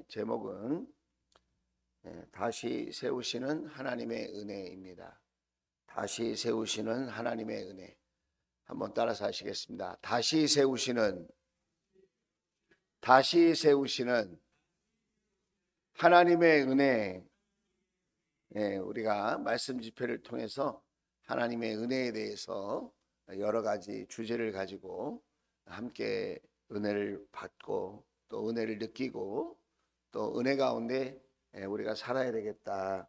제목은 다시 세우시는 하나님의 은혜입니다. 다시 세우시는 하나님의 은혜. 한번 따라서 하시겠습니다. 다시 세우시는 하나님의 은혜. 우리가 말씀 집회를 통해서 하나님의 은혜에 대해서 여러 가지 주제를 가지고 함께 은혜를 받고 또 은혜를 느끼고 또 은혜 가운데 우리가 살아야 되겠다,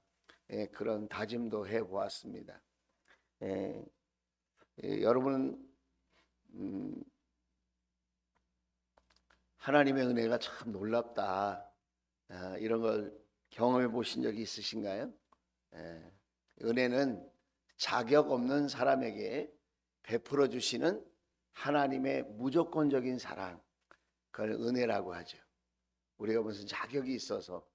그런 다짐도 해보았습니다. 여러분, 하나님의 은혜가 참 놀랍다, 이런 걸 경험해 보신 적이 있으신가요? 은혜는 자격 없는 사람에게 베풀어 주시는 하나님의 무조건적인 사랑, 그걸 은혜라고 하죠. 우리가 무슨 자격이 있어서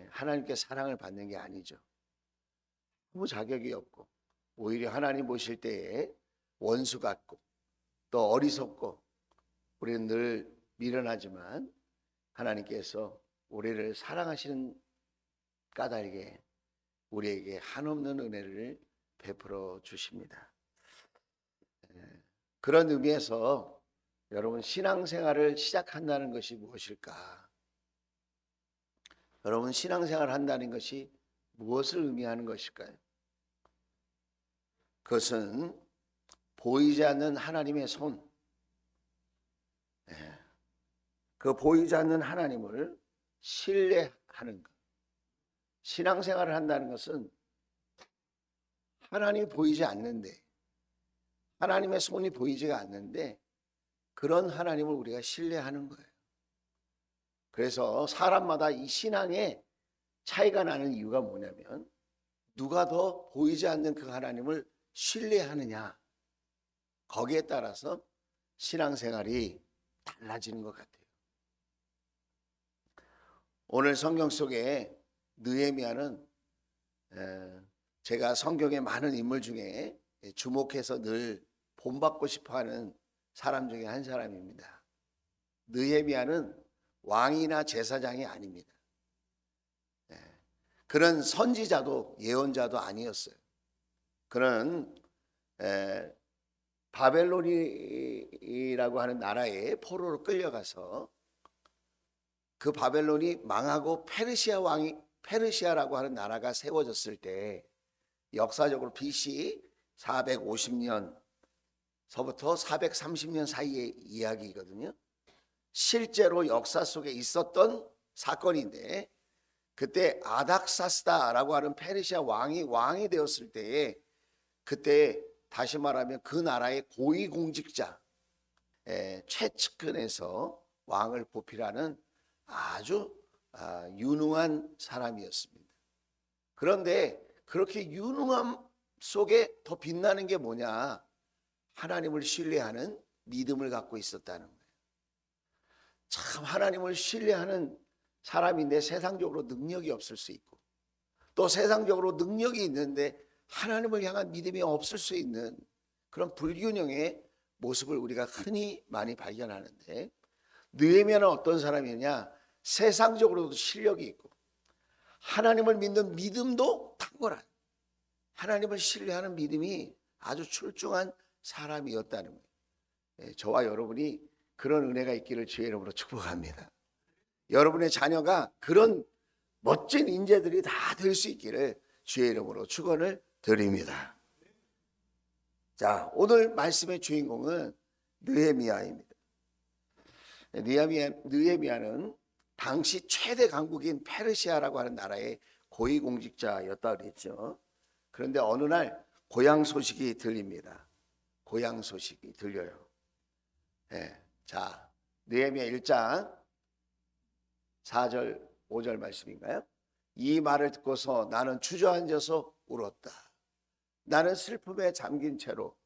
하나님께 사랑을 받는 게 아니죠. 아무 자격이 없고 오히려 하나님 보실 때에 원수 같고 또 어리석고 우리는 늘 미련하지만 하나님께서 우리를 사랑하시는 까닭에 우리에게 한없는 은혜를 베풀어 주십니다. 그런 의미에서 여러분, 신앙생활을 시작한다는 것이 무엇일까? 여러분, 신앙생활을 한다는 것이 무엇을 의미하는 것일까요? 그것은 보이지 않는 하나님의 손, 그 보이지 않는 하나님을 신뢰하는 것. 신앙생활을 한다는 것은 하나님이 보이지 않는데, 하나님의 손이 보이지가 않는데 그런 하나님을 우리가 신뢰하는 거예요. 그래서 사람마다 이 신앙에 차이가 나는 이유가 뭐냐면, 누가 더 보이지 않는 그 하나님을 신뢰하느냐, 거기에 따라서 신앙생활이 달라지는 것 같아요. 오늘 성경 속에 느헤미야는 제가 성경의 많은 인물 중에 주목해서 늘 본받고 싶어하는 사람 중에 한 사람입니다. 느헤미야는 왕이나 제사장이 아닙니다. 그는 선지자도 예언자도 아니었어요. 그는 바벨론이라고 하는 나라에 포로로 끌려가서 그 바벨론이 망하고 페르시아라고 하는 나라가 세워졌을 때, 역사적으로 BC 450년서부터 430년 사이의 이야기거든요. 실제로 역사 속에 있었던 사건인데, 그때 아닥사스다라고 하는 페르시아 왕이 되었을 때에, 그때 다시 말하면 그 나라의 고위공직자 최측근에서 왕을 뽑히라는 아주 유능한 사람이었습니다. 그런데 그렇게 유능함 속에 더 빛나는 게 뭐냐? 하나님을 신뢰하는 믿음을 갖고 있었다는 거예요. 참, 하나님을 신뢰하는 사람인데 세상적으로 능력이 없을 수 있고, 또 세상적으로 능력이 있는데 하나님을 향한 믿음이 없을 수 있는 그런 불균형의 모습을 우리가 흔히 많이 발견하는데, 느헤미야는 어떤 사람이냐? 세상적으로도 실력이 있고 하나님을 믿는 믿음도 탁월한, 하나님을 신뢰하는 믿음이 아주 출중한 사람이었다는 거예요. 저와 여러분이 그런 은혜가 있기를 주의 이름으로 축복합니다. 여러분의 자녀가 그런 멋진 인재들이 다 될 수 있기를 주의 이름으로 축원을 드립니다. 자, 오늘 말씀의 주인공은 느헤미야입니다. 느헤미야는 당시 최대 강국인 페르시아라고 하는 나라의 고위공직자였다고 그랬죠. 그런데 어느 날 고향 소식이 들립니다. 고향 소식이 들려요. 자, 느헤미야 1장 4절 5절 말씀인가요? 이 말을 듣고서 나는 주저앉아서 울었다. 나는 슬픔에 잠긴 채로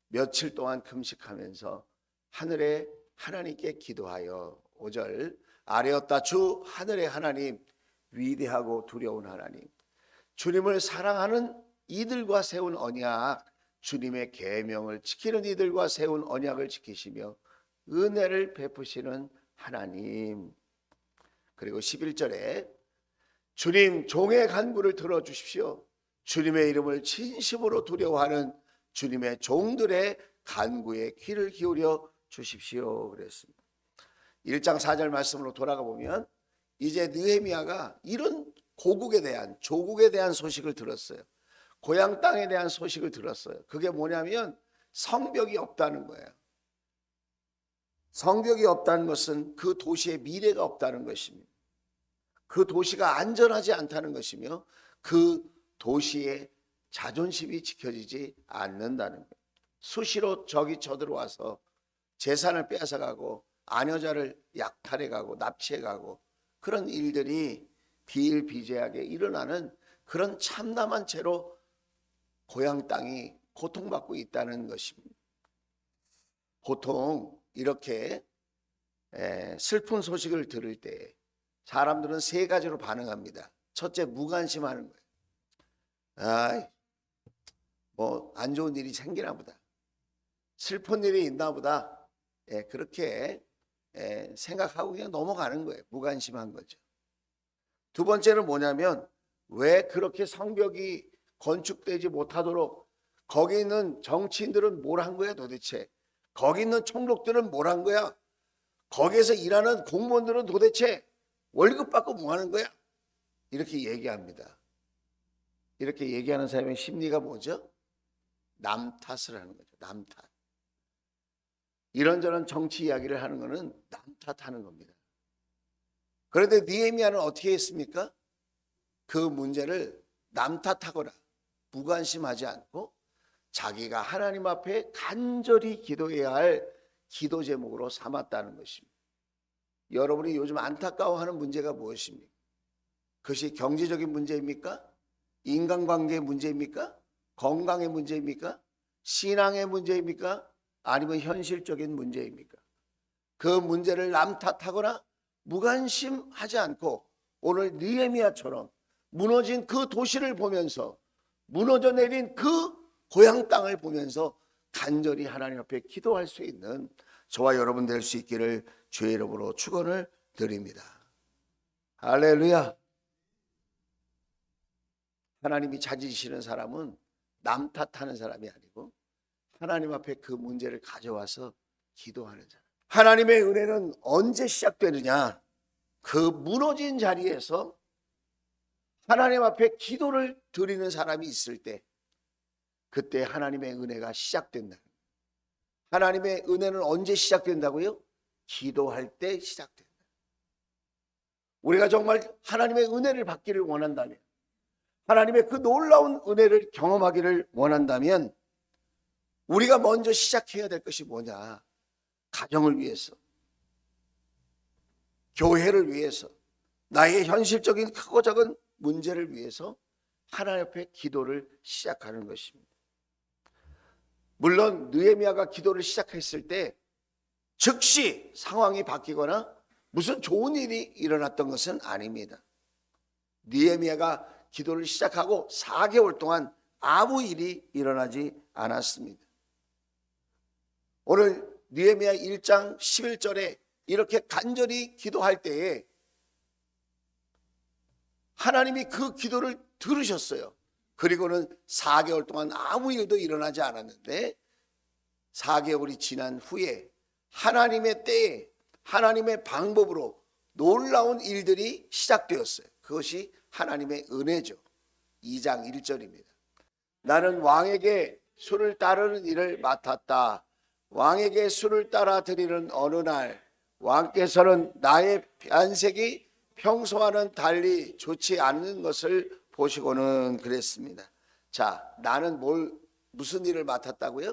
며칠 동안 금식하면서 하늘의 하나님께 기도하여, 5절, 아뢰었다. 주 하늘의 하나님, 위대하고 두려운 하나님, 주님을 사랑하는 이들과 세운 언약, 주님의 계명을 지키는 이들과 세운 언약을 지키시며 은혜를 베푸시는 하나님. 그리고 11절에 주님 종의 간구를 들어주십시오. 주님의 이름을 진심으로 두려워하는 주님의 종들의 간구에 귀를 기울여 주십시오 그랬습니다. 1장 4절 말씀으로 돌아가 보면 이제 느헤미야가 이런 고국에 대한, 조국에 대한 소식을 들었어요. 고향 땅에 대한 소식을 들었어요. 그게 뭐냐면 성벽이 없다는 거예요. 성벽이 없다는 것은 그 도시의 미래가 없다는 것입니다. 그 도시가 안전하지 않다는 것이며 그 도시의 자존심이 지켜지지 않는다는 거예요. 수시로 적이 쳐들어와서 재산을 빼앗아가고 아녀자를 약탈해가고 납치해가고 그런 일들이 비일비재하게 일어나는 그런 참담한 채로 고향 땅이 고통받고 있다는 것입니다. 보통 이렇게 슬픈 소식을 들을 때 사람들은 세 가지로 반응합니다. 첫째, 무관심하는 거예요. 뭐 안 좋은 일이 생기나 보다, 슬픈 일이 있나 보다, 그렇게 생각하고 그냥 넘어가는 거예요. 무관심한 거죠. 두 번째는 뭐냐면 왜 그렇게 성벽이 건축되지 못하도록 거기 있는 정치인들은 뭘 한 거야 도대체? 거기 있는 총독들은 뭘 한 거야? 거기에서 일하는 공무원들은 도대체 월급 받고 뭐 하는 거야? 이렇게 얘기합니다. 이렇게 얘기하는 사람의 심리가 뭐죠? 남 탓을 하는 거죠. 남 탓. 이런저런 정치 이야기를 하는 거는 남 탓하는 겁니다. 그런데 느헤미야는 어떻게 했습니까? 그 문제를 남 탓하거나 무관심하지 않고 자기가 하나님 앞에 간절히 기도해야 할 기도 제목으로 삼았다는 것입니다. 여러분이 요즘 안타까워하는 문제가 무엇입니까? 그것이 경제적인 문제입니까? 인간관계의 문제입니까? 건강의 문제입니까? 신앙의 문제입니까? 아니면 현실적인 문제입니까? 그 문제를 남 탓하거나 무관심하지 않고 오늘 느헤미야처럼 무너진 그 도시를 보면서 무너져 내린 그 고향 땅을 보면서 간절히 하나님 앞에 기도할 수 있는 저와 여러분 될 수 있기를 주의 이름으로 축원을 드립니다. 할렐루야. 하나님이 찾으시는 사람은 남 탓하는 사람이 아니고 하나님 앞에 그 문제를 가져와서 기도하는 사람. 하나님의 은혜는 언제 시작되느냐? 그 무너진 자리에서 하나님 앞에 기도를 드리는 사람이 있을 때 그때 하나님의 은혜가 시작된다. 하나님의 은혜는 언제 시작된다고요? 기도할 때 시작된다. 우리가 정말 하나님의 은혜를 받기를 원한다면, 하나님의 그 놀라운 은혜를 경험하기를 원한다면 우리가 먼저 시작해야 될 것이 뭐냐? 가정을 위해서, 교회를 위해서, 나의 현실적인 크고 작은 문제를 위해서 하나님 앞에 기도를 시작하는 것입니다. 물론 느헤미야가 기도를 시작했을 때 즉시 상황이 바뀌거나 무슨 좋은 일이 일어났던 것은 아닙니다. 느헤미야가 기도를 시작하고 4개월 동안 아무 일이 일어나지 않았습니다. 오늘 느헤미야 1장 11절에 이렇게 간절히 기도할 때에 하나님이 그 기도를 들으셨어요. 그리고는 4개월 동안 아무 일도 일어나지 않았는데 4개월이 지난 후에 하나님의 때에 하나님의 방법으로 놀라운 일들이 시작되었어요. 그것이 하나님의 은혜죠. 2장 1절입니다. 나는 왕에게 수를 따르는 일을 맡았다. 왕에게 수를 따라 드리는 어느 날 왕께서는 나의 안색이 평소와는 달리 좋지 않는 것을 보시고는 그랬습니다. 자, 나는 무슨 일을 맡았다고요?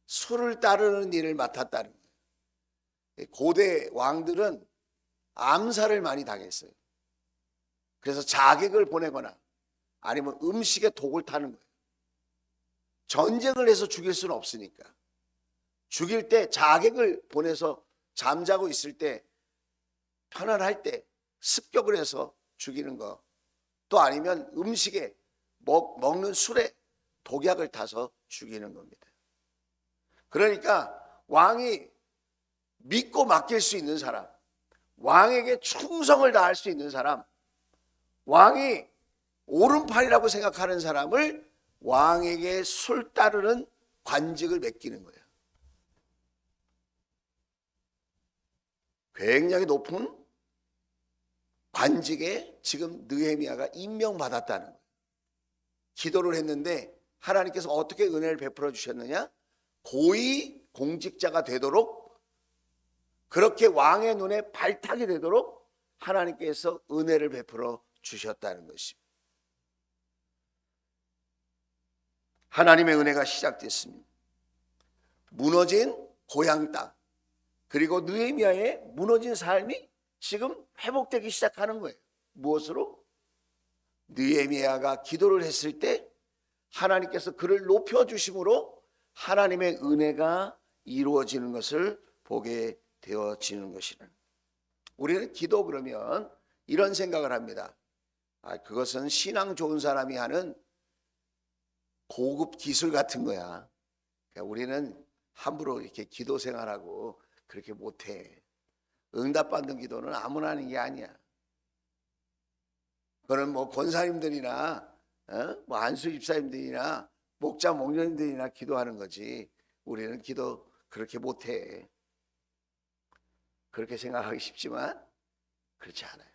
수를 따르는 일을 맡았다는 거예요. 고대 왕들은 암살을 많이 당했어요. 그래서 자객을 보내거나 아니면 음식에 독을 타는 거예요. 전쟁을 해서 죽일 수는 없으니까. 죽일 때 자객을 보내서 잠자고 있을 때 편안할 때 습격을 해서 죽이는 거. 또 아니면 음식에 먹는 술에 독약을 타서 죽이는 겁니다. 그러니까 왕이 믿고 맡길 수 있는 사람, 왕에게 충성을 다할 수 있는 사람, 왕이 오른팔이라고 생각하는 사람을 왕에게 술 따르는 관직을 맡기는 거예요. 굉장히 높은 관직에 지금 느헤미야가 임명받았다는 거예요. 기도를 했는데 하나님께서 어떻게 은혜를 베풀어 주셨느냐? 고위 공직자가 되도록, 그렇게 왕의 눈에 발탁이 되도록 하나님께서 은혜를 베풀어 주셨다는 것입니다. 하나님의 은혜가 시작됐습니다. 무너진 고향 땅, 그리고 느헤미야의 무너진 삶이 지금 회복되기 시작하는 거예요. 무엇으로? 느헤미야가 기도를 했을 때 하나님께서 그를 높여주심으로 하나님의 은혜가 이루어지는 것을 보게 되어지는 것이는, 우리는 기도 그러면 이런 생각을 합니다. 그것은 신앙 좋은 사람이 하는 고급 기술 같은 거야. 그러니까 우리는 함부로 이렇게 기도 생활하고 그렇게 못해. 응답받는 기도는 아무나 하는 게 아니야. 그거는 뭐 권사님들이나 뭐 안수 집사님들이나 목자 목녀님들이나 기도하는 거지. 우리는 기도 그렇게 못해. 그렇게 생각하기 쉽지만 그렇지 않아요.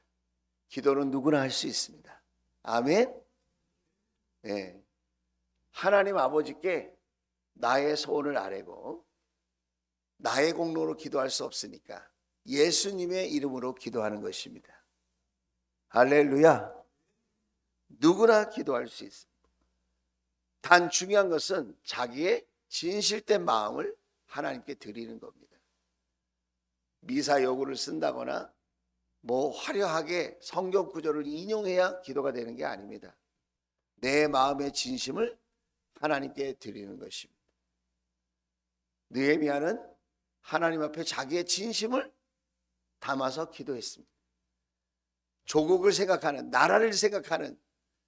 기도는 누구나 할 수 있습니다. 아멘. 네. 하나님 아버지께 나의 소원을 아뢰고 나의 공로로 기도할 수 없으니까 예수님의 이름으로 기도하는 것입니다. 할렐루야. 누구나 기도할 수 있습니다. 단 중요한 것은 자기의 진실된 마음을 하나님께 드리는 겁니다. 미사 여구를 쓴다거나 뭐 화려하게 성경 구절을 인용해야 기도가 되는 게 아닙니다. 내 마음의 진심을 하나님께 드리는 것입니다. 느헤미야는 하나님 앞에 자기의 진심을 담아서 기도했습니다. 조국을 생각하는, 나라를 생각하는,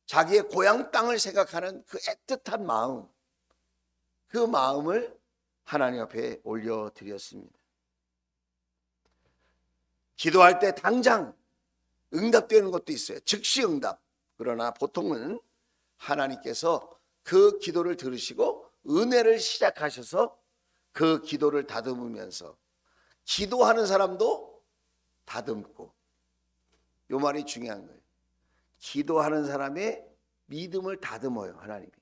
자기의 고향 땅을 생각하는 그 애틋한 마음, 그 마음을 하나님 앞에 올려드렸습니다. 기도할 때 당장 응답되는 것도 있어요. 즉시 응답. 그러나 보통은 하나님께서 그 기도를 들으시고 은혜를 시작하셔서 그 기도를 다듬으면서, 기도하는 사람도 다듬고, 이 말이 중요한 거예요. 기도하는 사람의 믿음을 다듬어요, 하나님이.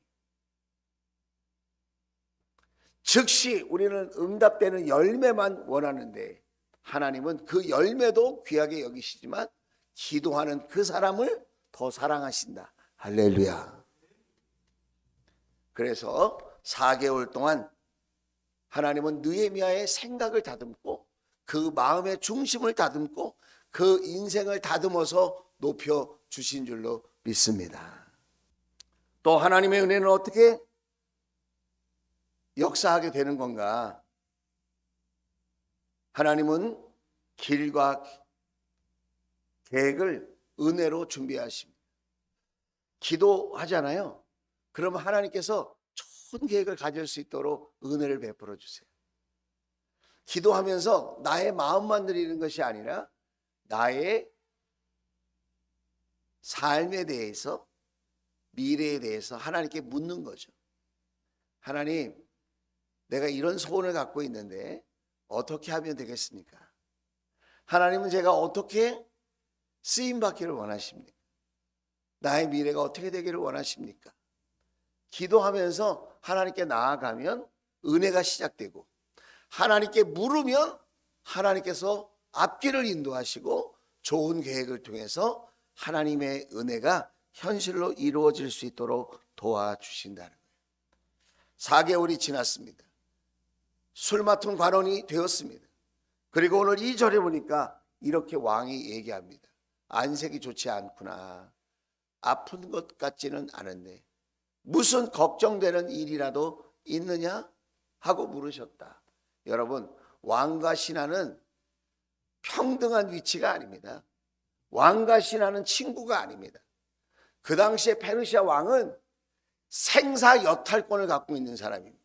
즉시 우리는 응답되는 열매만 원하는데 하나님은 그 열매도 귀하게 여기시지만 기도하는 그 사람을 더 사랑하신다. 할렐루야. 그래서 4개월 동안 하나님은 느헤미야의 생각을 다듬고 그 마음의 중심을 다듬고 그 인생을 다듬어서 높여 주신 줄로 믿습니다. 또 하나님의 은혜는 어떻게 역사하게 되는 건가? 하나님은 길과 계획을 은혜로 준비하십니다. 기도하잖아요. 그러면 하나님께서 좋은 계획을 가질 수 있도록 은혜를 베풀어 주세요. 기도하면서 나의 마음만 드리는 것이 아니라 나의 삶에 대해서, 미래에 대해서 하나님께 묻는 거죠. 하나님, 내가 이런 소원을 갖고 있는데 어떻게 하면 되겠습니까? 하나님은 제가 어떻게 쓰임받기를 원하십니까? 나의 미래가 어떻게 되기를 원하십니까? 기도하면서 하나님께 나아가면 은혜가 시작되고, 하나님께 물으면 하나님께서 앞길을 인도하시고 좋은 계획을 통해서 하나님의 은혜가 현실로 이루어질 수 있도록 도와주신다는 거예요. 4개월이 지났습니다. 술 맡은 관원이 되었습니다. 그리고 오늘 2절에 보니까 이렇게 왕이 얘기합니다. 안색이 좋지 않구나. 아픈 것 같지는 않은데 무슨 걱정되는 일이라도 있느냐? 하고 물으셨다. 여러분, 왕과 신하는 평등한 위치가 아닙니다. 왕과 신하는 친구가 아닙니다. 그 당시에 페르시아 왕은 생사 여탈권을 갖고 있는 사람입니다.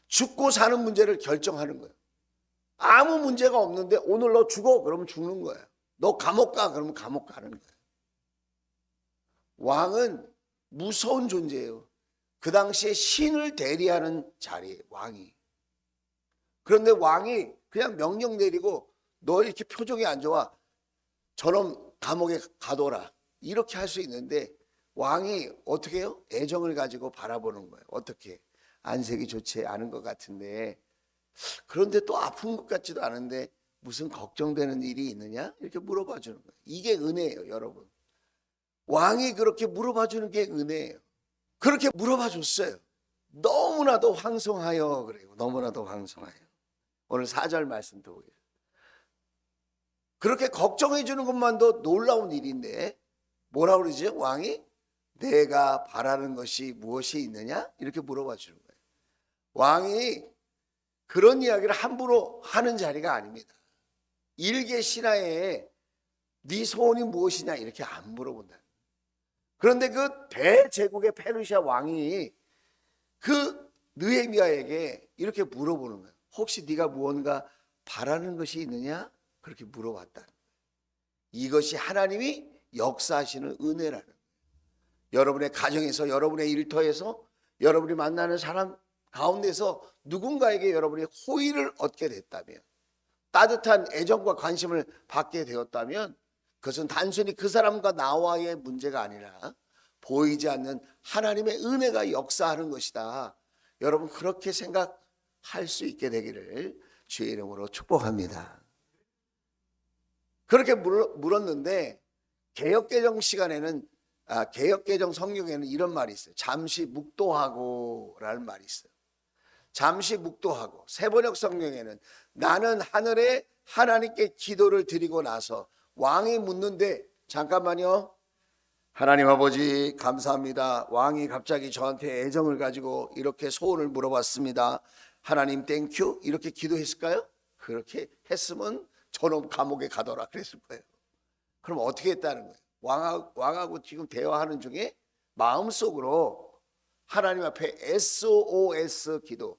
죽고 사는 문제를 결정하는 거예요. 아무 문제가 없는데 오늘 너 죽어? 그러면 죽는 거예요. 너 감옥 가? 그러면 감옥 가는 거예요. 왕은 무서운 존재예요. 그 당시에 신을 대리하는 자리에 왕이. 그런데 왕이 그냥 명령 내리고 너 이렇게 표정이 안 좋아. 저놈 감옥에 가둬라. 이렇게 할 수 있는데 왕이 어떻게 해요? 애정을 가지고 바라보는 거예요. 어떻게? 안색이 좋지 않은 것 같은데 그런데 또 아픈 것 같지도 않은데 무슨 걱정되는 일이 있느냐? 이렇게 물어봐 주는 거예요. 이게 은혜예요, 여러분. 왕이 그렇게 물어봐 주는 게 은혜예요. 그렇게 물어봐 줬어요. 너무나도 황송하여 그래요. 너무나도 황송하여. 오늘 4절 말씀 또 보게요. 그렇게 걱정해 주는 것만도 놀라운 일인데 뭐라 그러죠? 왕이 내가 바라는 것이 무엇이 있느냐? 이렇게 물어봐 주는 거예요. 왕이 그런 이야기를 함부로 하는 자리가 아닙니다. 일개 신하에 네 소원이 무엇이냐 이렇게 안 물어본다. 그런데 그 대제국의 페르시아 왕이 그 느헤미야에게 이렇게 물어보는 거예요. 혹시 네가 무언가 바라는 것이 있느냐? 그렇게 물어봤다. 이것이 하나님이 역사하시는 은혜라는 거예요. 여러분의 가정에서, 여러분의 일터에서, 여러분이 만나는 사람 가운데서 누군가에게 여러분이 호의를 얻게 됐다면, 따뜻한 애정과 관심을 받게 되었다면 그것은 단순히 그 사람과 나와의 문제가 아니라 보이지 않는 하나님의 은혜가 역사하는 것이다. 여러분 그렇게 생각할 수 있게 되기를 주의 이름으로 축복합니다. 그렇게 물었는데 개역개정 시간에는 개역개정 성경에는 이런 말이 있어요. 잠시 묵도하고 라는 말이 있어요. 잠시 묵도하고. 세번역 성경에는 나는 하늘에 하나님께 기도를 드리고 나서 왕이 묻는데 잠깐만요. 하나님 아버지 감사합니다. 왕이 갑자기 저한테 애정을 가지고 이렇게 소원을 물어봤습니다. 하나님 땡큐 이렇게 기도했을까요? 그렇게 했으면 저놈 감옥에 가둬라 그랬을 거예요. 그럼 어떻게 했다는 거예요? 왕하고 지금 대화하는 중에 마음속으로 하나님 앞에 SOS 기도,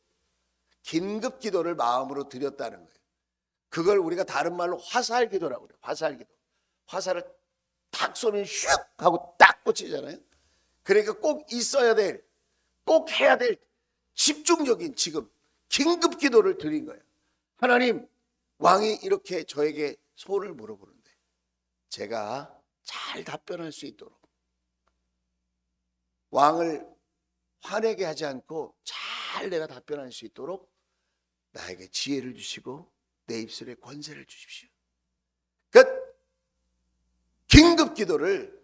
긴급 기도를 마음으로 드렸다는 거예요. 그걸 우리가 다른 말로 화살 기도라고 그래요. 화살 기도. 화살을 탁 쏘면 슉 하고 딱 꽂히잖아요. 그러니까 꼭 있어야 될, 꼭 해야 될 집중적인 지금 긴급 기도를 드린 거예요. 하나님, 왕이 이렇게 저에게 소원을 물어보는데 제가 잘 답변할 수 있도록 왕을 화내게 하지 않고 잘 내가 답변할 수 있도록 나에게 지혜를 주시고 내 입술에 권세를 주십시오. 그 긴급 기도를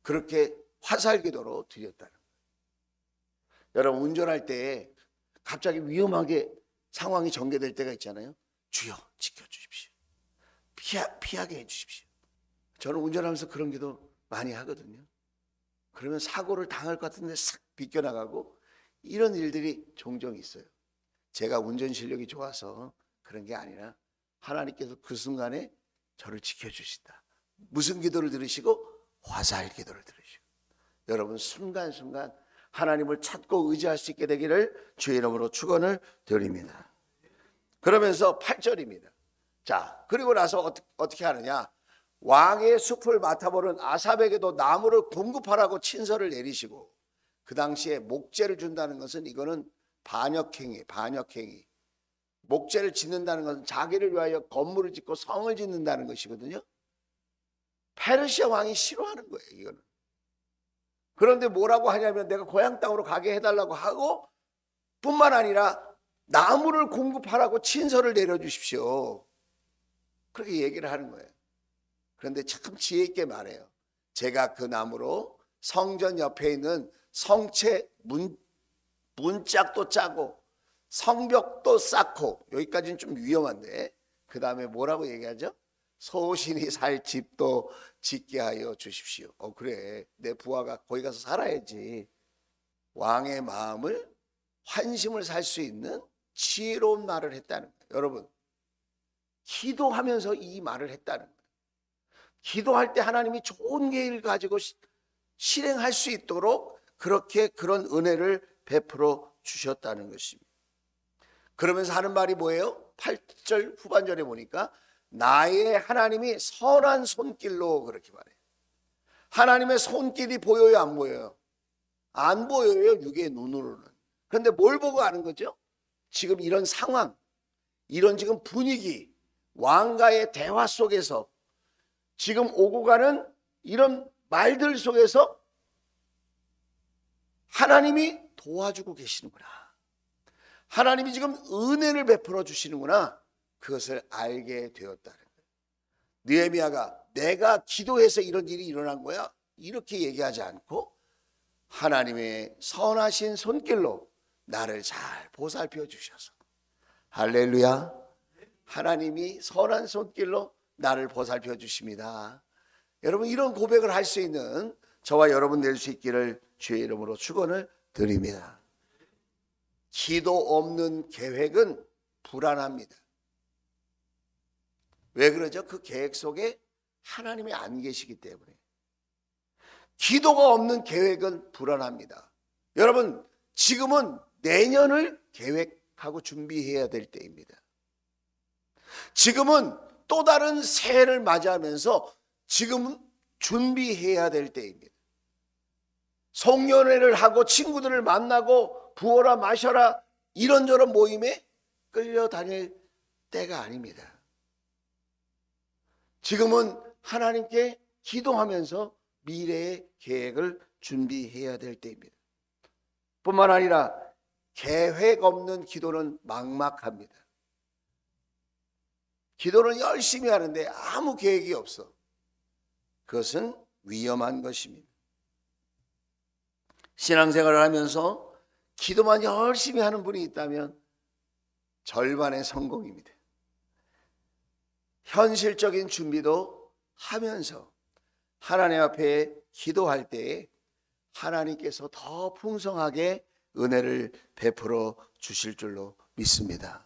그렇게 화살 기도로 드렸다는 거예요. 여러분 운전할 때 갑자기 위험하게 상황이 전개될 때가 있잖아요. 주여 지켜주십시오. 피하게 해주십시오. 저는 운전하면서 그런 기도 많이 하거든요. 그러면 사고를 당할 것 같은데 싹 비껴나가고 이런 일들이 종종 있어요. 제가 운전 실력이 좋아서 그런 게 아니라 하나님께서 그 순간에 저를 지켜주신다. 무슨 기도를 들으시고? 화살 기도를 들으시고. 여러분 순간순간 하나님을 찾고 의지할 수 있게 되기를 주의 이름으로 축원을 드립니다. 그러면서 8절입니다. 자, 그리고 나서 어떻게 하느냐? 왕의 숲을 맡아보는 아삽에게도 나무를 공급하라고 친서를 내리시고, 그 당시에 목재를 준다는 것은 이거는 반역행위. 목재를 짓는다는 것은 자기를 위하여 건물을 짓고 성을 짓는다는 것이거든요. 페르시아 왕이 싫어하는 거예요, 이거는. 그런데 뭐라고 하냐면 내가 고향 땅으로 가게 해달라고 하고 뿐만 아니라 나무를 공급하라고 친서를 내려주십시오. 그렇게 얘기를 하는 거예요. 그런데 참 지혜 있게 말해요. 제가 그 나무로 성전 옆에 있는 성체 문짝도 짜고 성벽도 쌓고, 여기까지는 좀 위험한데 그 다음에 뭐라고 얘기하죠? 소신이 살 집도 짓게 하여 주십시오. 그래, 내 부하가 거기 가서 살아야지. 왕의 마음을, 환심을 살 수 있는 지혜로운 말을 했다는 거예요. 여러분 기도하면서 이 말을 했다는 거예요. 기도할 때 하나님이 좋은 계획을 가지고 실행할 수 있도록 그렇게 그런 은혜를 베풀어 주셨다는 것입니다. 그러면서 하는 말이 뭐예요? 8절 후반절에 보니까 나의 하나님이 선한 손길로, 그렇게 말해요. 하나님의 손길이 보여요, 안 보여요? 안 보여요, 육의 눈으로는. 그런데 뭘 보고 아는 거죠? 지금 이런 상황, 이런 지금 분위기, 왕가의 대화 속에서 지금 오고 가는 이런 말들 속에서 하나님이 도와주고 계시는구나, 하나님이 지금 은혜를 베풀어 주시는구나, 그것을 알게 되었다는 거예요. 느헤미야가 내가 기도해서 이런 일이 일어난 거야, 이렇게 얘기하지 않고 하나님의 선하신 손길로 나를 잘 보살펴 주셔서, 할렐루야, 하나님이 선한 손길로 나를 보살펴 주십니다. 여러분, 이런 고백을 할 수 있는 저와 여러분 될 수 있기를 주의 이름으로 축원을 드립니다. 기도 없는 계획은 불안합니다. 왜 그러죠? 그 계획 속에 하나님이 안 계시기 때문에. 기도가 없는 계획은 불안합니다. 여러분, 지금은 내년을 계획하고 준비해야 될 때입니다. 지금은 또 다른 새해를 맞이하면서 지금 준비해야 될 때입니다. 송년회를 하고 친구들을 만나고 부어라 마셔라 이런저런 모임에 끌려다닐 때가 아닙니다. 지금은 하나님께 기도하면서 미래의 계획을 준비해야 될 때입니다. 뿐만 아니라 계획 없는 기도는 막막합니다. 기도는 열심히 하는데 아무 계획이 없어. 그것은 위험한 것입니다. 신앙생활을 하면서 기도만 열심히 하는 분이 있다면 절반의 성공입니다. 현실적인 준비도 하면서 하나님 앞에 기도할 때에 하나님께서 더 풍성하게 은혜를 베풀어 주실 줄로 믿습니다.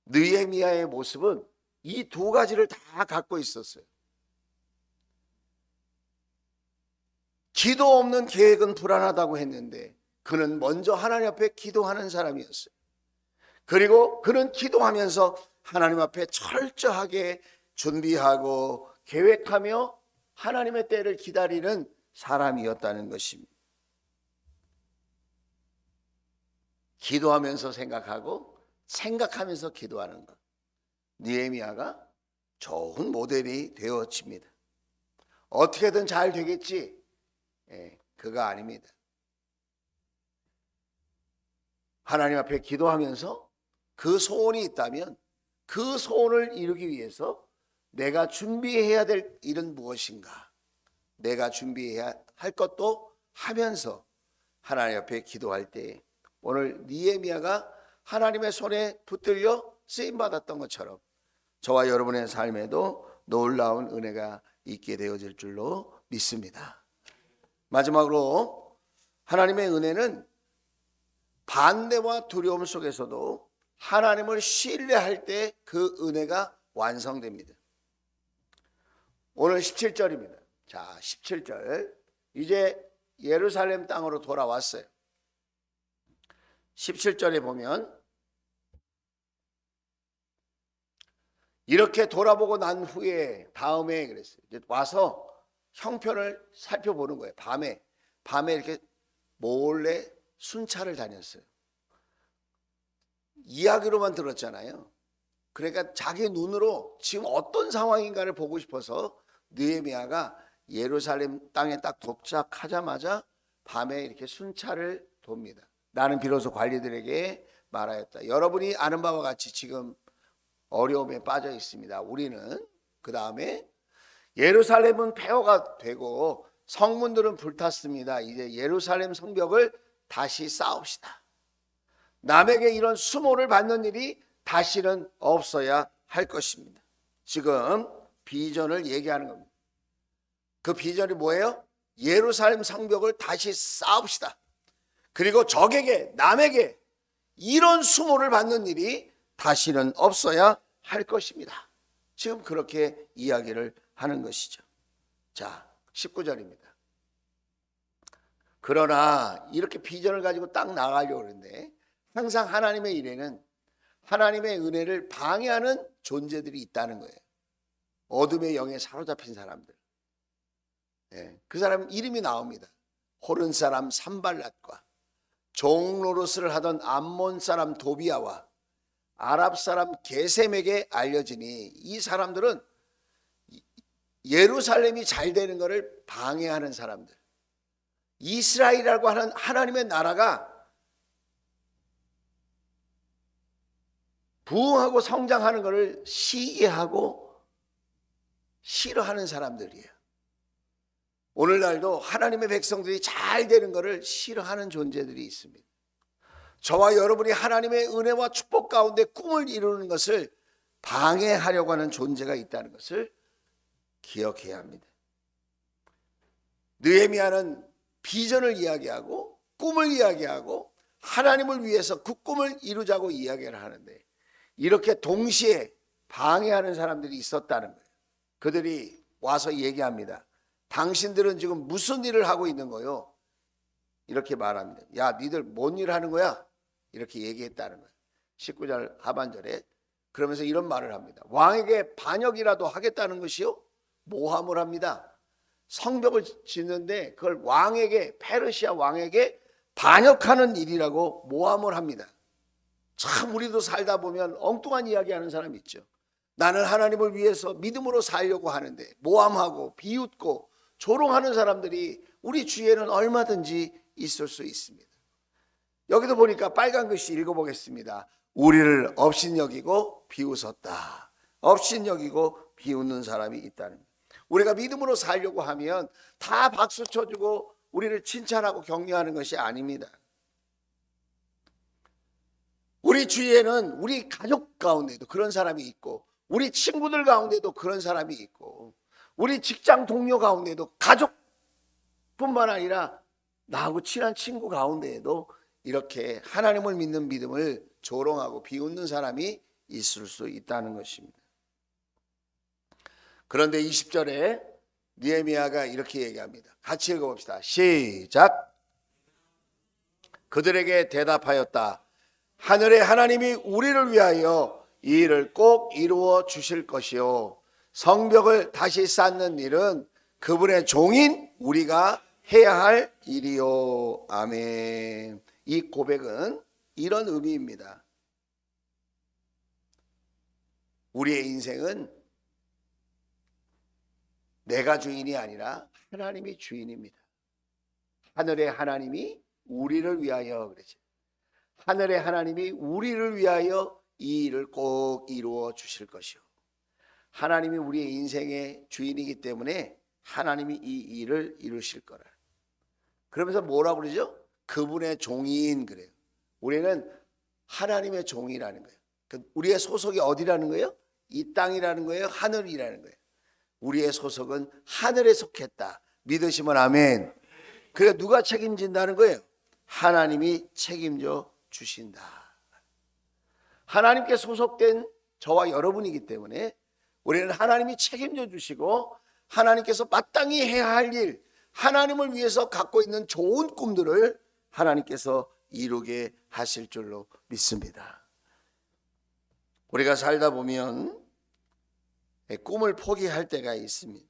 느헤미야의 모습은 이 두 가지를 다 갖고 있었어요. 기도 없는 계획은 불안하다고 했는데 그는 먼저 하나님 앞에 기도하는 사람이었어요. 그리고 그는 기도하면서 하나님 앞에 철저하게 준비하고 계획하며 하나님의 때를 기다리는 사람이었다는 것입니다. 기도하면서 생각하고 생각하면서 기도하는 것. 느헤미야가 좋은 모델이 되어집니다. 어떻게든 잘 되겠지? 그거 아닙니다. 하나님 앞에 기도하면서 그 소원이 있다면 그 소원을 이루기 위해서 내가 준비해야 될 일은 무엇인가? 내가 준비해야 할 것도 하면서 하나님 앞에 기도할 때 오늘 느헤미야가 하나님의 손에 붙들려 쓰임받았던 것처럼 저와 여러분의 삶에도 놀라운 은혜가 있게 되어질 줄로 믿습니다. 마지막으로 하나님의 은혜는 반대와 두려움 속에서도 하나님을 신뢰할 때 그 은혜가 완성됩니다. 오늘 17절입니다. 자, 17절. 이제 예루살렘 땅으로 돌아왔어요. 17절에 보면 이렇게 돌아보고 난 후에 다음에 그랬어요. 이제 와서 형편을 살펴보는 거예요. 밤에 이렇게 몰래 순찰을 다녔어요. 이야기로만 들었잖아요. 그러니까 자기 눈으로 지금 어떤 상황인가를 보고 싶어서 느헤미야가 예루살렘 땅에 딱 도착하자마자 밤에 이렇게 순찰을 돕니다. 나는 비로소 관리들에게 말하였다. 여러분이 아는 바와 같이 지금 어려움에 빠져 있습니다. 우리는 그 다음에 예루살렘은 폐허가 되고 성문들은 불탔습니다. 이제 예루살렘 성벽을 다시 쌓읍시다. 남에게 이런 수모를 받는 일이 다시는 없어야 할 것입니다. 지금 비전을 얘기하는 겁니다. 그 비전이 뭐예요? 예루살렘 성벽을 다시 쌓읍시다. 그리고 적에게, 남에게 이런 수모를 받는 일이 다시는 없어야 할 것입니다. 지금 그렇게 이야기를 하는 것이죠. 자, 19절입니다. 그러나 이렇게 비전을 가지고 딱 나가려고 하는데 항상 하나님의 일에는 하나님의 은혜를 방해하는 존재들이 있다는 거예요. 어둠의 영에 사로잡힌 사람들. 그 사람 이름이 나옵니다. 호른 사람 산발랏과 종노릇을 하던 암몬 사람 도비아와 아랍 사람 게셈에게 알려지니, 이 사람들은 예루살렘이 잘 되는 것을 방해하는 사람들, 이스라엘이라고 하는 하나님의 나라가 부흥하고 성장하는 것을 시기하고 싫어하는 사람들이에요. 오늘날도 하나님의 백성들이 잘 되는 것을 싫어하는 존재들이 있습니다. 저와 여러분이 하나님의 은혜와 축복 가운데 꿈을 이루는 것을 방해하려고 하는 존재가 있다는 것을 기억해야 합니다. 느헤미야는 비전을 이야기하고 꿈을 이야기하고 하나님을 위해서 그 꿈을 이루자고 이야기를 하는데, 이렇게 동시에 방해하는 사람들이 있었다는 거예요. 그들이 와서 얘기합니다. 당신들은 지금 무슨 일을 하고 있는 거요? 이렇게 말합니다. 야, 니들 뭔 일 하는 거야? 이렇게 얘기했다는 거예요. 19절 하반절에. 그러면서 이런 말을 합니다. 왕에게 반역이라도 하겠다는 것이요? 모함을 합니다. 성벽을 짓는데 그걸 왕에게, 페르시아 왕에게 반역하는 일이라고 모함을 합니다. 참 우리도 살다 보면 엉뚱한 이야기하는 사람 있죠. 나는 하나님을 위해서 믿음으로 살려고 하는데 모함하고 비웃고 조롱하는 사람들이 우리 주위에는 얼마든지 있을 수 있습니다. 여기도 보니까 빨간 글씨 읽어보겠습니다. 우리를 업신여기고 비웃었다. 업신여기고 비웃는 사람이 있다는 거예요. 우리가 믿음으로 살려고 하면 다 박수 쳐주고 우리를 칭찬하고 격려하는 것이 아닙니다. 우리 주위에는 우리 가족 가운데도 그런 사람이 있고, 우리 친구들 가운데도 그런 사람이 있고, 우리 직장 동료 가운데도, 가족뿐만 아니라 나하고 친한 친구 가운데에도 이렇게 하나님을 믿는 믿음을 조롱하고 비웃는 사람이 있을 수 있다는 것입니다. 그런데 20절에 느헤미야가 이렇게 얘기합니다. 같이 읽어봅시다. 시작. 그들에게 대답하였다. 하늘의 하나님이 우리를 위하여 이 일을 꼭 이루어 주실 것이요, 성벽을 다시 쌓는 일은 그분의 종인 우리가 해야 할 일이요. 아멘. 이 고백은 이런 의미입니다. 우리의 인생은 내가 주인이 아니라 하나님이 주인입니다. 하늘의 하나님이 우리를 위하여, 그러죠. 하늘의 하나님이 우리를 위하여 이 일을 꼭 이루어 주실 것이요. 하나님이 우리의 인생의 주인이기 때문에 하나님이 이 일을 이루실 거라. 그러면서 뭐라고 그러죠? 그분의 종인, 그래요. 우리는 하나님의 종이라는 거예요. 우리의 소속이 어디라는 거예요? 이 땅이라는 거예요? 하늘이라는 거예요? 우리의 소속은 하늘에 속했다. 믿으시면 아멘. 그래, 누가 책임진다는 거예요? 하나님이 책임져 주신다. 하나님께 소속된 저와 여러분이기 때문에 우리는 하나님이 책임져 주시고, 하나님께서 마땅히 해야 할 일, 하나님을 위해서 갖고 있는 좋은 꿈들을 하나님께서 이루게 하실 줄로 믿습니다. 우리가 살다 보면 꿈을 포기할 때가 있습니다.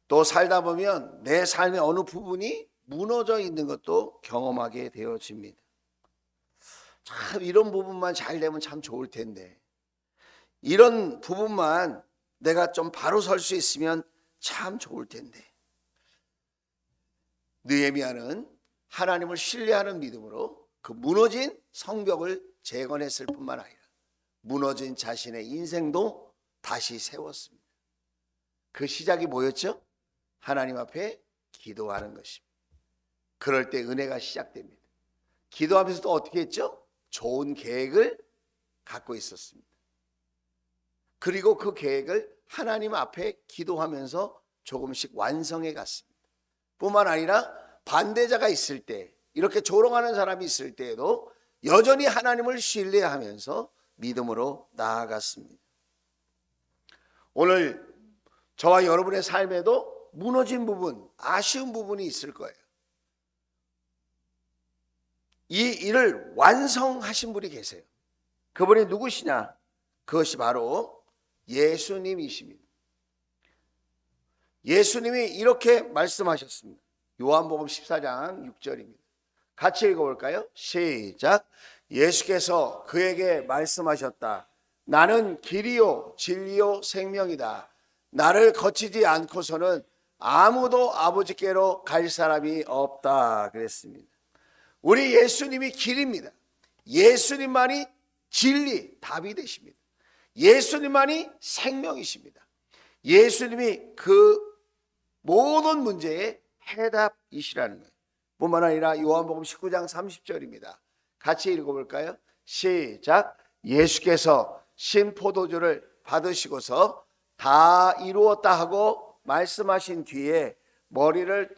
또 살다 보면 내 삶의 어느 부분이 무너져 있는 것도 경험하게 되어집니다. 참 이런 부분만 잘 되면 참 좋을 텐데, 이런 부분만 내가 좀 바로 설 수 있으면 참 좋을 텐데. 느헤미야는 하나님을 신뢰하는 믿음으로 그 무너진 성벽을 재건했을 뿐만 아니라 무너진 자신의 인생도 다시 세웠습니다. 그 시작이 뭐였죠? 하나님 앞에 기도하는 것입니다. 그럴 때 은혜가 시작됩니다. 기도하면서 또 어떻게 했죠? 좋은 계획을 갖고 있었습니다. 그리고 그 계획을 하나님 앞에 기도하면서 조금씩 완성해 갔습니다. 뿐만 아니라 반대자가 있을 때, 이렇게 조롱하는 사람이 있을 때에도 여전히 하나님을 신뢰하면서 믿음으로 나아갔습니다. 오늘 저와 여러분의 삶에도 무너진 부분, 아쉬운 부분이 있을 거예요. 이 일을 완성하신 분이 계세요. 그분이 누구시냐? 그것이 바로 예수님이십니다. 예수님이 이렇게 말씀하셨습니다. 요한복음 14장 6절입니다. 같이 읽어볼까요? 시작. 예수께서 그에게 말씀하셨다. 나는 길이요 진리요 생명이다. 나를 거치지 않고서는 아무도 아버지께로 갈 사람이 없다 그랬습니다. 우리 예수님이 길입니다. 예수님만이 진리, 답이 되십니다. 예수님만이 생명이십니다. 예수님이 그 모든 문제의 해답이시라는 거예요. 뿐만 아니라 요한복음 19장 30절입니다. 같이 읽어볼까요? 시작. 예수께서 신포도주를 받으시고서 다 이루었다 하고 말씀하신 뒤에 머리를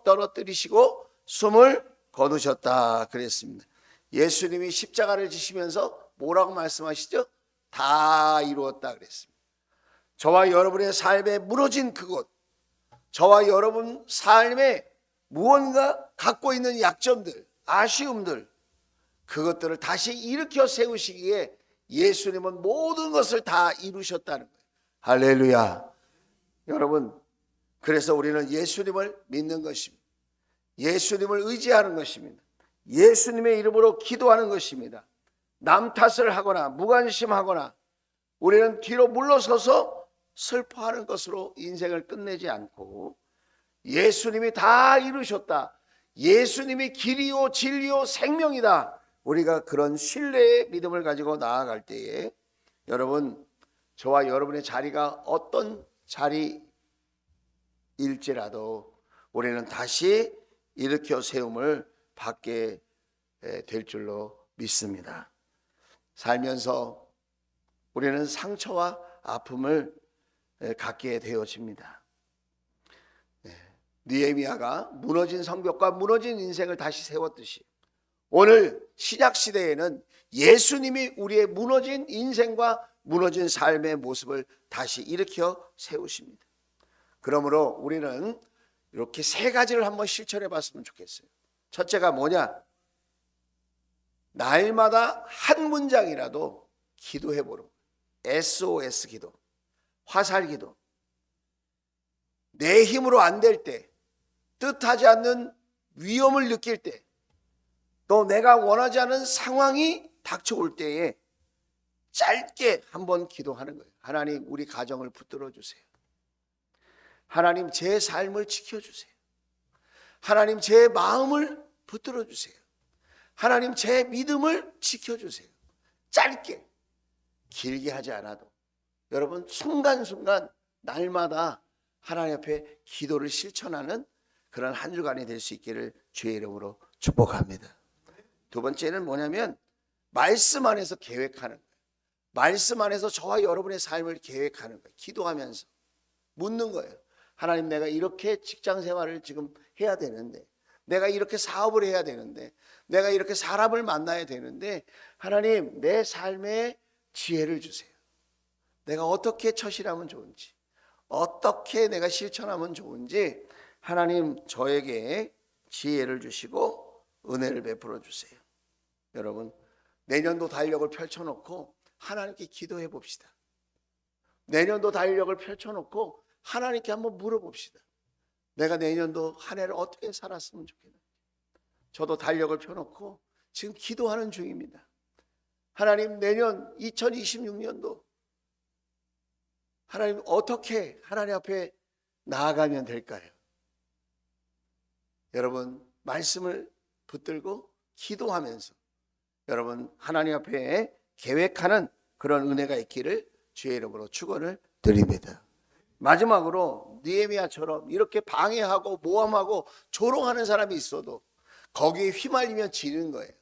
떨어뜨리시고 숨을 거두셨다 그랬습니다. 예수님이 십자가를 지시면서 뭐라고 말씀하시죠? 다 이루었다 그랬습니다. 저와 여러분의 삶에 무너진 그곳, 저와 여러분 삶에 무언가 갖고 있는 약점들, 아쉬움들, 그것들을 다시 일으켜 세우시기에 예수님은 모든 것을 다 이루셨다는 거예요. 할렐루야. 여러분, 그래서 우리는 예수님을 믿는 것입니다. 예수님을 의지하는 것입니다. 예수님의 이름으로 기도하는 것입니다. 남 탓을 하거나 무관심하거나 우리는 뒤로 물러서서 슬퍼하는 것으로 인생을 끝내지 않고 예수님이 다 이루셨다. 예수님이 길이요 진리요 생명이다. 우리가 그런 신뢰의 믿음을 가지고 나아갈 때에 여러분, 저와 여러분의 자리가 어떤 자리일지라도 우리는 다시 일으켜 세움을 받게 될 줄로 믿습니다. 살면서 우리는 상처와 아픔을 갖게 되어집니다. 느헤미야가 무너진 성벽과 무너진 인생을 다시 세웠듯이 오늘 신약 시대에는 예수님이 우리의 무너진 인생과 무너진 삶의 모습을 다시 일으켜 세우십니다. 그러므로 우리는 이렇게 세 가지를 한번 실천해 봤으면 좋겠어요. 첫째가 뭐냐? 날마다 한 문장이라도 기도해 보는 거예요. SOS 기도, 화살 기도. 내 힘으로 안 될 때, 뜻하지 않는 위험을 느낄 때, 또 내가 원하지 않은 상황이 닥쳐올 때에 짧게 한번 기도하는 거예요. 하나님, 우리 가정을 붙들어 주세요. 하나님, 제 삶을 지켜주세요. 하나님, 제 마음을 붙들어 주세요. 하나님, 제 믿음을 지켜주세요. 짧게, 길게 하지 않아도 여러분 순간순간 날마다 하나님 앞에 기도를 실천하는 그런 한 주간이 될 수 있기를 주의 이름으로 축복합니다. 두 번째는 뭐냐면 말씀 안에서 계획하는 거예요. 말씀 안에서 저와 여러분의 삶을 계획하는 거예요. 기도하면서 묻는 거예요. 하나님, 내가 이렇게 직장 생활을 지금 해야 되는데, 내가 이렇게 사업을 해야 되는데, 내가 이렇게 사람을 만나야 되는데, 하나님, 내 삶에 지혜를 주세요. 내가 어떻게 처신하면 좋은지, 어떻게 내가 실천하면 좋은지 하나님 저에게 지혜를 주시고 은혜를 베풀어 주세요. 여러분, 내년도 달력을 펼쳐놓고 하나님께 기도해 봅시다. 내년도 달력을 펼쳐놓고 하나님께 한번 물어봅시다. 내가 내년도 한 해를 어떻게 살았으면 좋겠나. 저도 달력을 펴놓고 지금 기도하는 중입니다. 하나님, 내년 2026년도 하나님 어떻게 하나님 앞에 나아가면 될까요? 여러분, 말씀을 붙들고 기도하면서 여러분 하나님 앞에 계획하는 그런 은혜가 있기를 주의 이름으로 축원을 드립니다. 마지막으로 느헤미야처럼 이렇게 방해하고 모함하고 조롱하는 사람이 있어도 거기에 휘말리면 지는 거예요.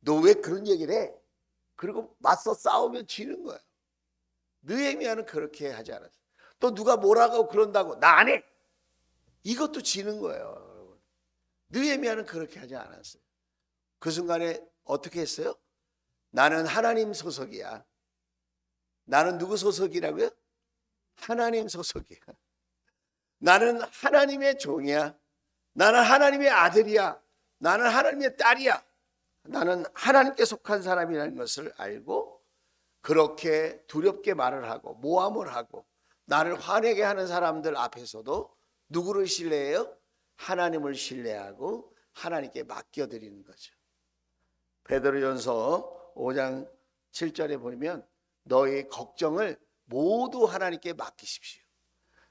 너 왜 그런 얘기를 해? 그리고 맞서 싸우면 지는 거예요. 느헤미야는 그렇게 하지 않았어요. 또 누가 뭐라고 그런다고 나 안 해! 이것도 지는 거예요. 느헤미야는 그렇게 하지 않았어요. 그 순간에 어떻게 했어요? 나는 하나님 소속이야. 나는 누구 소속이라고요? 하나님 소속이야. 나는 하나님의 종이야. 나는 하나님의 아들이야. 나는 하나님의 딸이야. 나는 하나님께 속한 사람이라는 것을 알고 그렇게 두렵게 말을 하고 모함을 하고 나를 화내게 하는 사람들 앞에서도 누구를 신뢰해요? 하나님을 신뢰하고 하나님께 맡겨드리는 거죠. 베드로전서 5장 7절에 보면 너희 걱정을 모두 하나님께 맡기십시오.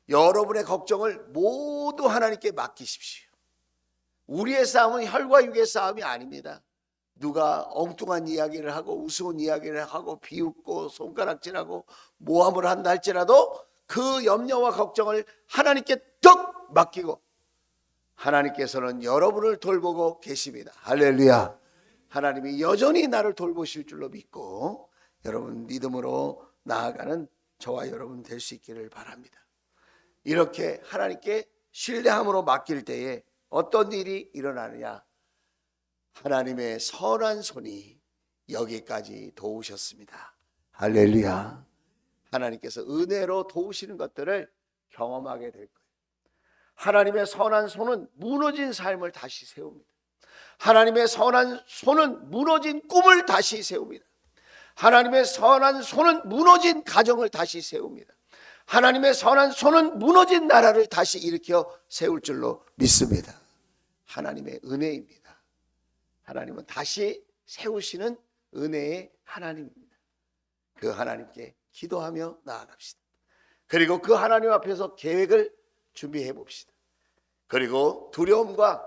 여러분의 걱정을 모두 하나님께 맡기십시오. 우리의 싸움은 혈과 육의 싸움이 아닙니다. 누가 엉뚱한 이야기를 하고 우스운 이야기를 하고 비웃고 손가락질하고 모함을 한다 할지라도 그 염려와 걱정을 하나님께 뚝 맡기고 하나님께서는 여러분을 돌보고 계십니다. 할렐루야. 하나님이 여전히 나를 돌보실 줄로 믿고 여러분 믿음으로 나아가는 저와 여러분 될 수 있기를 바랍니다. 이렇게 하나님께 신뢰함으로 맡길 때에 어떤 일이 일어나느냐? 하나님의 선한 손이 여기까지 도우셨습니다. 할렐루야. 하나님께서 은혜로 도우시는 것들을 경험하게 될 거예요. 하나님의 선한 손은 무너진 삶을 다시 세웁니다. 하나님의 선한 손은 무너진 꿈을 다시 세웁니다. 하나님의 선한 손은 무너진 가정을 다시 세웁니다. 하나님의 선한 손은 무너진 나라를 다시 일으켜 세울 줄로 믿습니다. 하나님의 은혜입니다. 하나님은 다시 세우시는 은혜의 하나님입니다. 그 하나님께 기도하며 나아갑시다. 그리고 그 하나님 앞에서 계획을 준비해 봅시다. 그리고 두려움과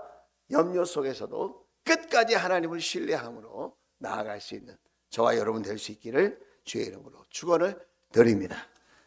염려 속에서도 끝까지 하나님을 신뢰함으로 나아갈 수 있는 저와 여러분 될 수 있기를 주의 이름으로 축원을 드립니다.